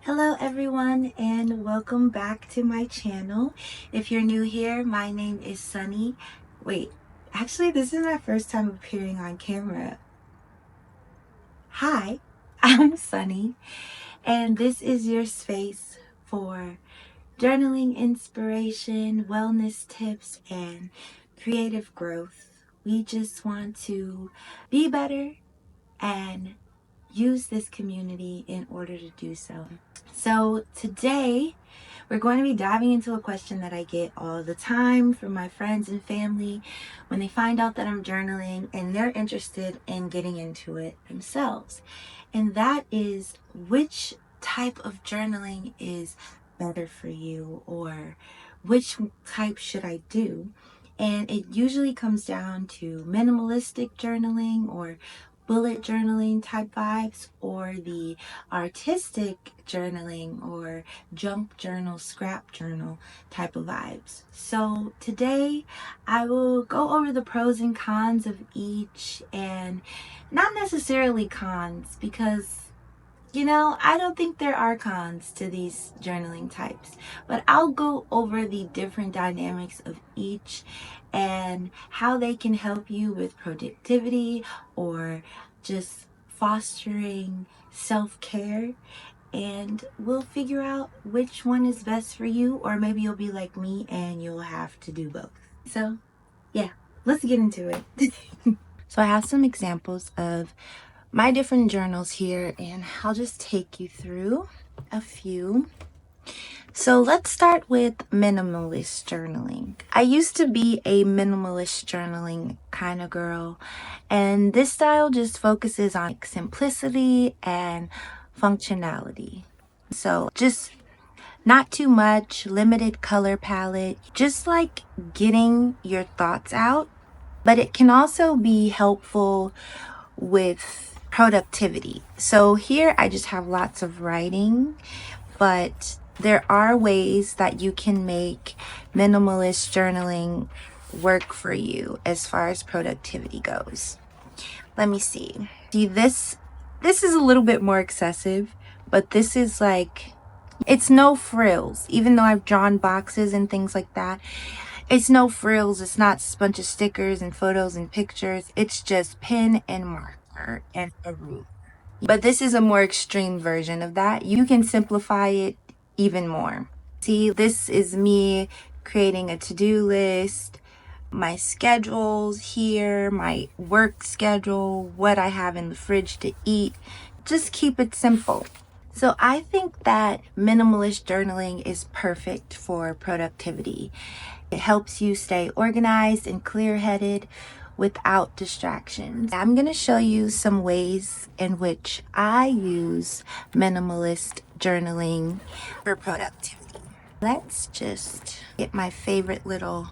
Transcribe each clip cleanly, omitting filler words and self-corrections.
Hello everyone and welcome back to my channel. If you're new here, my name is Sunny. Wait, actually this is my first time appearing on camera. Hi, I'm Sunny and this is your space for journaling inspiration, wellness tips, and creative growth. We just want to be better and use this community in order to do so. So today we're going to be diving into a question that I get all the time from my friends and family when they find out that I'm journaling and they're interested in getting into it themselves. And that is, which type of journaling is better for you, or which type should I do? And it usually comes down to minimalistic journaling or bullet journaling type vibes, or the artistic journaling or junk journal, scrap journal type of vibes. So today I will go over the pros and cons of each, and not necessarily cons because I don't think there are cons to these journaling types, but I'll go over the different dynamics of each and how they can help you with productivity or just fostering self-care, and we'll figure out which one is best for you, or maybe you'll be like me and you'll have to do both. So, yeah, let's get into it. So I have some examples of my different journals here, and I'll just take you through a few. So let's start with minimalist journaling. I used to be a minimalist journaling kind of girl, and this style just focuses on simplicity and functionality. So just not too much, limited color palette, just like getting your thoughts out. But it can also be helpful with productivity. So here I just have lots of writing, but there are ways that you can make minimalist journaling work for you as far as productivity goes. Let me see. See, this is a little bit more excessive, but this is like, it's no frills. Even though I've drawn boxes and things like that, it's no frills. It's not a bunch of stickers and photos and pictures. It's just pen and marker and a ruler. But this is a more extreme version of that. You can simplify it even more. See, this is me creating a to-do list, my schedules here, my work schedule, what I have in the fridge to eat. Just keep it simple. So I think that minimalist journaling is perfect for productivity. It helps you stay organized and clear-headed without distractions. I'm going to show you some ways in which I use minimalist journaling for productivity. Let's just get my favorite little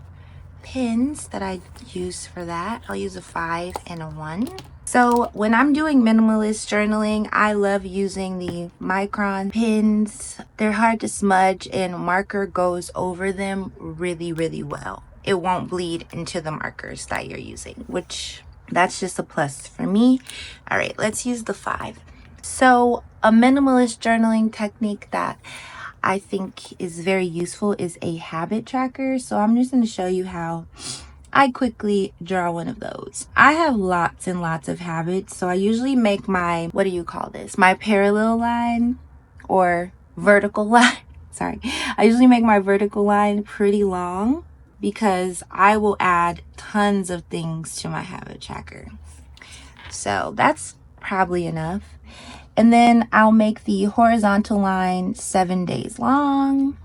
pins that I use for that. I'll use a 5 and a 1. So when I'm doing minimalist journaling, I love using the micron pins. They're hard to smudge and marker goes over them really, really well. It won't bleed into the markers that you're using, which that's just a plus for me. All right, let's use the 5. So a minimalist journaling technique that I think is very useful is a habit tracker. So I'm just going to show you how I quickly draw one of those. I have lots and lots of habits, so I usually make my, what do you call this? My parallel line or vertical line. Sorry. I usually make my vertical line pretty long because I will add tons of things to my habit tracker. So that's probably enough. And then I'll make the horizontal line 7 days long.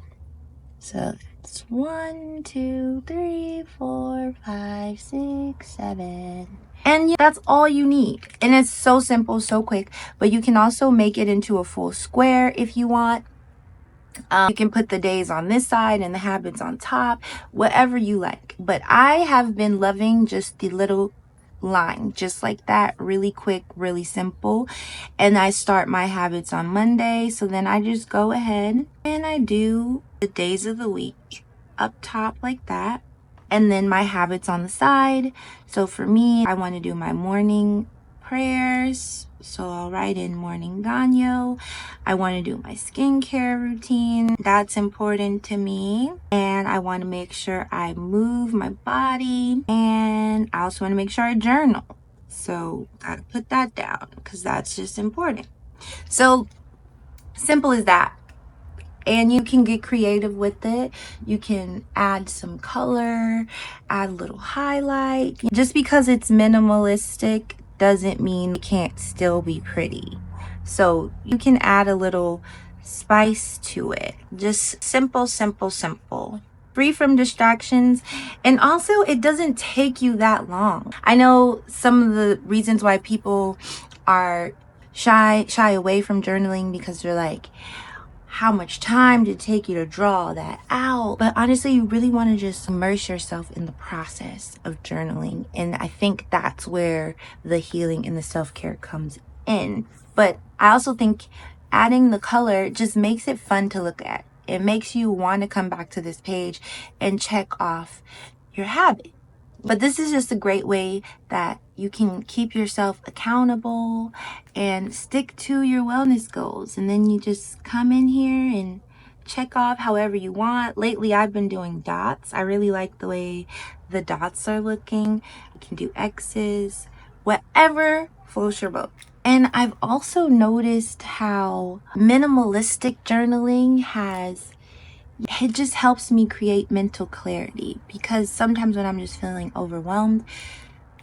So it's 1, 2, 3, 4, 5, 6, 7. And yeah, that's all you need. And it's so simple, so quick. But you can also make it into a full square if you want. You can put the days on this side and the habits on top, whatever you like. But I have been loving just the little line, just like that, really quick, really simple. And I start my habits on Monday, so then I just go ahead and I do the days of the week up top like that, and then my habits on the side. So for me, I want to do my morning prayers. So I'll write in morning ganyo. I want to do my skincare routine. That's important to me. And I want to make sure I move my body. And I also want to make sure I journal. So gotta put that down because that's just important. So simple as that. And you can get creative with it. You can add some color, add a little highlight. Just because it's minimalistic doesn't mean it can't still be pretty. So you can add a little spice to it. Just simple, simple, simple. Free from distractions. And also, it doesn't take you that long. I know some of the reasons why people are shy away from journaling because they're like, how much time did it take you to draw that out? But honestly, you really want to just immerse yourself in the process of journaling. And I think that's where the healing and the self-care comes in. But I also think adding the color just makes it fun to look at. It makes you want to come back to this page and check off your habit. But this is just a great way that you can keep yourself accountable and stick to your wellness goals. And then you just come in here and check off however you want. Lately, I've been doing dots. I really like the way the dots are looking. You can do X's, whatever floats your boat. And I've also noticed how minimalistic journaling it just helps me create mental clarity, because sometimes when I'm just feeling overwhelmed,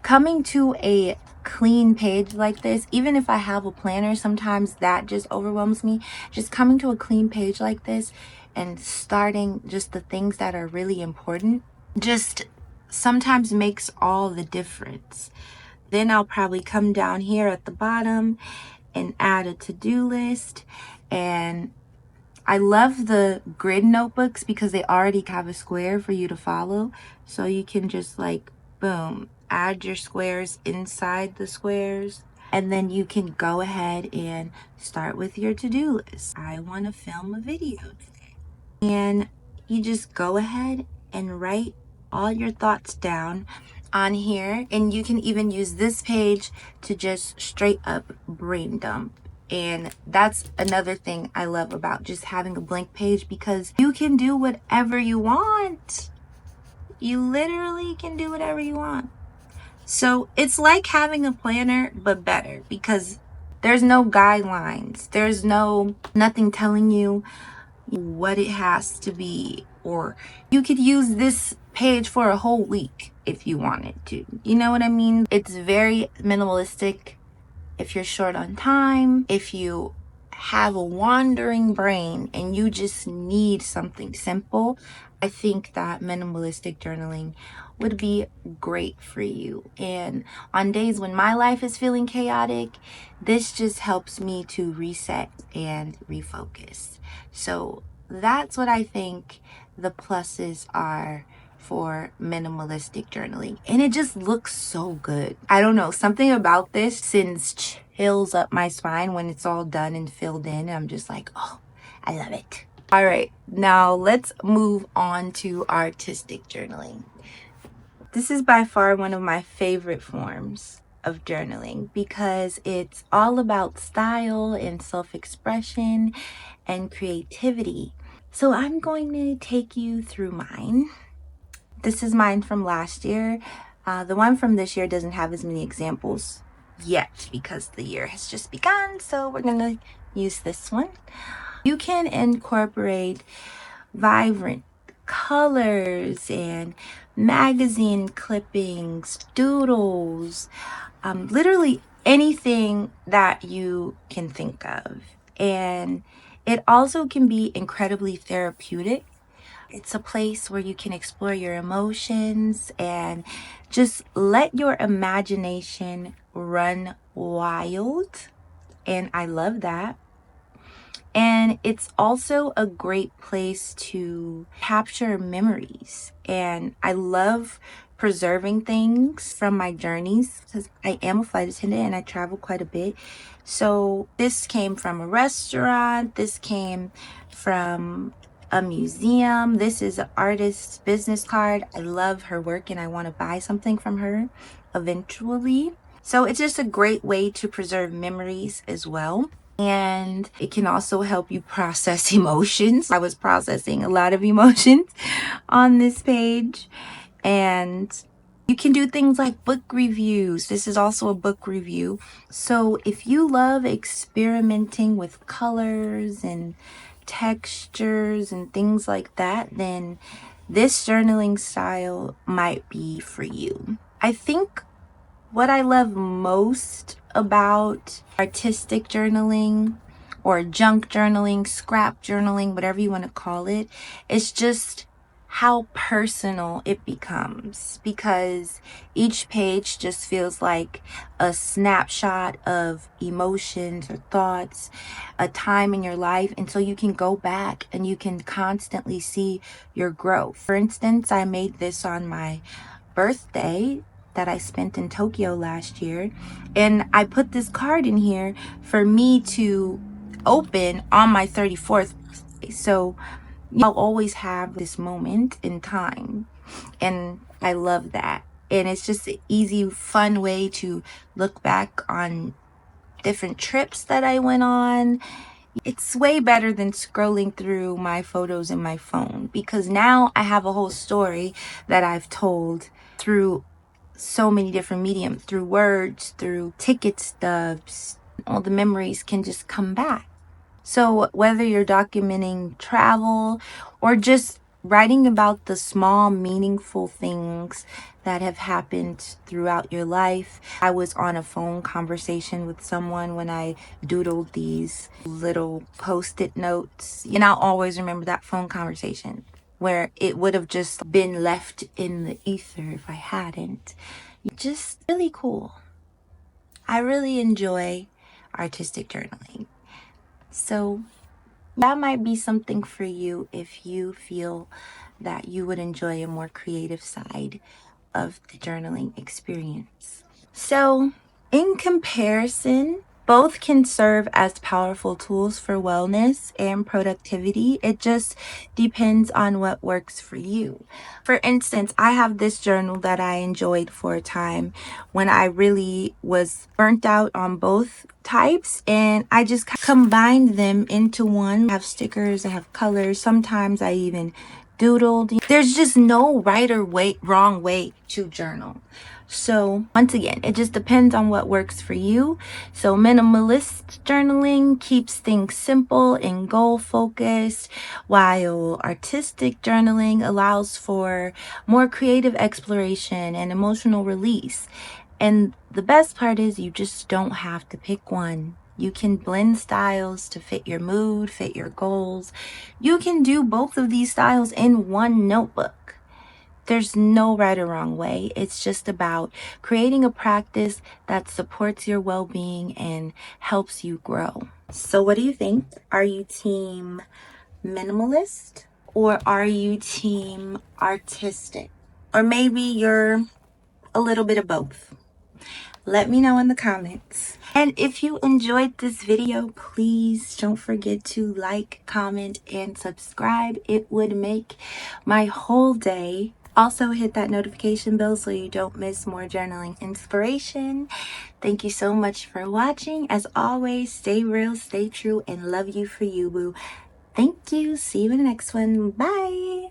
coming to a clean page like this, even if I have a planner, sometimes that just overwhelms me. Just coming to a clean page like this and starting just the things that are really important just sometimes makes all the difference. Then I'll probably come down here at the bottom and add a to-do list. And I love the grid notebooks because they already have a square for you to follow. So you can just like, boom, add your squares inside the squares. And then you can go ahead and start with your to-do list. I want to film a video today. And you just go ahead and write all your thoughts down on here. And you can even use this page to just straight up brain dump. And that's another thing I love about just having a blank page, because you can do whatever you want. You literally can do whatever you want. So it's like having a planner, but better, because there's no guidelines. There's nothing telling you what it has to be, or you could use this page for a whole week if you wanted to. You know what I mean? It's very minimalistic. If you're short on time, if you have a wandering brain and you just need something simple, I think that minimalistic journaling would be great for you. And on days when my life is feeling chaotic, this just helps me to reset and refocus. So that's what I think the pluses are for minimalistic journaling. And it just looks so good. I don't know, something about this sends chills up my spine when it's all done and filled in. I'm just like, oh, I love it. All right, now let's move on to artistic journaling. This is by far one of my favorite forms of journaling because it's all about style and self-expression and creativity. So I'm going to take you through mine. This is mine from last year. The one from this year doesn't have as many examples yet because the year has just begun. So we're going to use this one. You can incorporate vibrant colors and magazine clippings, doodles, literally anything that you can think of. And it also can be incredibly therapeutic. It's a place where you can explore your emotions and just let your imagination run wild. And I love that. And it's also a great place to capture memories. And I love preserving things from my journeys because I am a flight attendant and I travel quite a bit. So this came from a restaurant. This came from a museum. This is an artist's business card. I love her work and I want to buy something from her eventually. So it's just a great way to preserve memories as well. And it can also help you process emotions. I was processing a lot of emotions on this page. And you can do things like book reviews. This is also a book review. So if you love experimenting with colors and textures and things like that, then this journaling style might be for you. I think what I love most about artistic journaling or junk journaling, scrap journaling, whatever you want to call it, is just how personal it becomes, because each page just feels like a snapshot of emotions or thoughts, a time in your life, and so you can go back and you can constantly see your growth. For instance, I made this on my birthday that I spent in Tokyo last year, and I put this card in here for me to open on my 34th birthday. So I'll always have this moment in time, and I love that. And it's just an easy, fun way to look back on different trips that I went on. It's way better than scrolling through my photos in my phone, because now I have a whole story that I've told through so many different mediums, through words, through ticket stubs. All the memories can just come back. So whether you're documenting travel or just writing about the small, meaningful things that have happened throughout your life. I was on a phone conversation with someone when I doodled these little post-it notes. And I'll always remember that phone conversation, where it would have just been left in the ether if I hadn't. Just really cool. I really enjoy artistic journaling. So that might be something for you if you feel that you would enjoy a more creative side of the journaling experience. So, in comparison, both can serve as powerful tools for wellness and productivity. It just depends on what works for you. For instance, I have this journal that I enjoyed for a time when I really was burnt out on both types, and I just combined them into one. I have stickers, I have colors. Sometimes I even doodled. There's just no right or wrong way to journal. So once again, it just depends on what works for you. So minimalist journaling keeps things simple and goal focused, while artistic journaling allows for more creative exploration and emotional release. And the best part is you just don't have to pick one. You can blend styles to fit your mood, fit your goals. You can do both of these styles in one notebook. There's no right or wrong way. It's just about creating a practice that supports your well-being and helps you grow. So what do you think? Are you team minimalist or are you team artistic? Or maybe you're a little bit of both. Let me know in the comments. And if you enjoyed this video, please don't forget to like, comment, and subscribe. It would make my whole day. Also hit that notification bell so you don't miss more journaling inspiration. Thank you so much for watching. As always, stay real, stay true, and love you for you, boo. Thank you. See you in the next one. Bye.